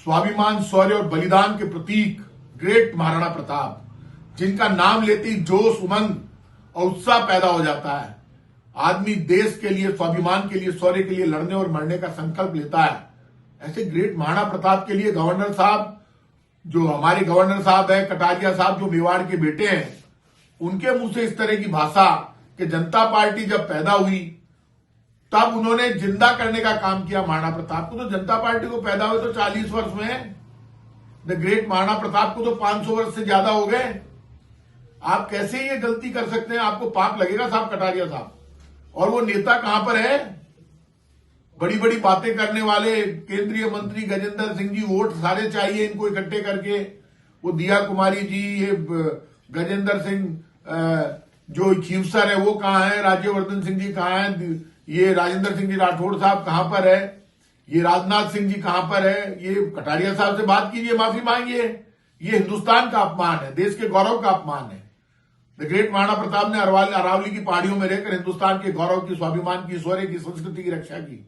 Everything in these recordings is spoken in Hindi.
स्वाभिमान, शौर्य और बलिदान के प्रतीक ग्रेट महाराणा प्रताप, जिनका नाम लेते ही जोश, उमंग और उत्साह पैदा हो जाता है। आदमी देश के लिए, स्वाभिमान के लिए, शौर्य के लिए लड़ने और मरने का संकल्प लेता है। ऐसे ग्रेट महाराणा प्रताप के लिए गवर्नर साहब, जो हमारे गवर्नर साहब है कटारिया साहब, जो मेवाड़ के बेटे हैं, उनके मुंह से इस तरह की भाषा कि जनता पार्टी जब पैदा हुई तब उन्होंने जिंदा करने का काम किया महाराणा प्रताप को। तो जनता पार्टी को पैदा हुए तो 40 वर्ष में, द ग्रेट महाराणा प्रताप को तो 500 वर्ष से ज्यादा हो गए। आप कैसे ये गलती कर सकते हैं? आपको पाप लगेगा साहब कटारिया साहब। और वो नेता कहां पर है? बड़ी बड़ी बातें करने वाले केंद्रीय मंत्री गजेंद्र सिंह जी, वोट सारे चाहिए इनको इकट्ठे करके। वो दिया कुमारी जी, ये गजेंद्र सिंह जो खीवसर है वो कहां है? राज्यवर्धन सिंह जी कहां है? ये राजेंद्र सिंह जी राठौड़ साहब कहां पर है? ये राजनाथ सिंह जी कहां पर है? ये कटारिया साहब से बात कीजिए, माफी मांगिए। ये हिंदुस्तान का अपमान है, देश के गौरव का अपमान है। द ग्रेट महाराणा प्रताप ने अरावली की पहाड़ियों में रहकर हिंदुस्तान के गौरव की, स्वाभिमान की, शौर्य की, संस्कृति की रक्षा की।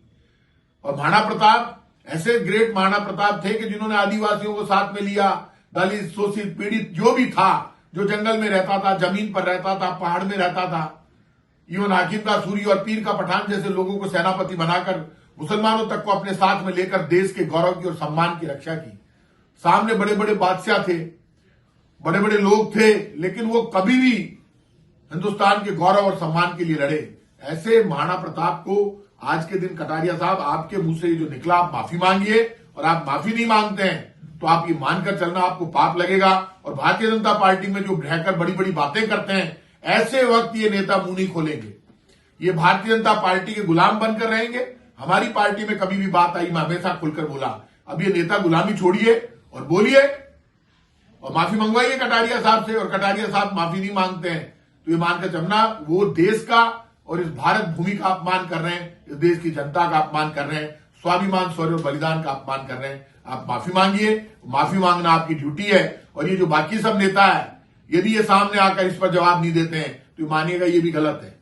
और महाराणा प्रताप ऐसे ग्रेट महाराणा प्रताप थे कि जिन्होंने आदिवासियों को साथ में लिया, दलित, शोषित, पीड़ित जो भी था, जो जंगल में रहता था, जमीन पर रहता था, पहाड़ में रहता था, इवन हाकिम का सूरी और पीर का पठान जैसे लोगों को सेनापति बनाकर मुसलमानों तक को अपने साथ में लेकर देश के गौरव की और सम्मान की रक्षा की। सामने बड़े बड़े बादशाह थे, बड़े बड़े लोग थे, लेकिन वो कभी भी हिंदुस्तान के गौरव और सम्मान के लिए लड़े। ऐसे महाराणा प्रताप को आज के दिन कटारिया साहब आपके मुंह से जो निकला, आप माफी मांगिए। और आप माफी नहीं मांगते हैं तो आप ये मानकर चलना आपको पाप लगेगा। और भारतीय जनता पार्टी में जो रहकर बड़ी बड़ी बातें करते हैं, ऐसे वक्त ये नेता मुंह नहीं खोलेंगे। ये भारतीय जनता पार्टी के गुलाम बनकर रहेंगे। हमारी पार्टी में कभी भी बात आई, मैं हमेशा खुलकर बोला। अब ये नेता गुलामी छोड़िए और बोलिए और माफी मंगवाइए कटारिया साहब से। और कटारिया साहब माफी नहीं मांगते हैं तो ये मानकर चलना वो देश का और इस भारत भूमि का अपमान कर रहे हैं, इस देश की जनता का अपमान कर रहे हैं, स्वाभिमान, शौर्य और बलिदान का अपमान कर रहे हैं। आप माफी मांगिए, माफी मांगना आपकी ड्यूटी है। और ये जो बाकी सब नेता है, यदि ये सामने आकर इस पर जवाब नहीं देते हैं तो मानिएगा ये भी गलत है।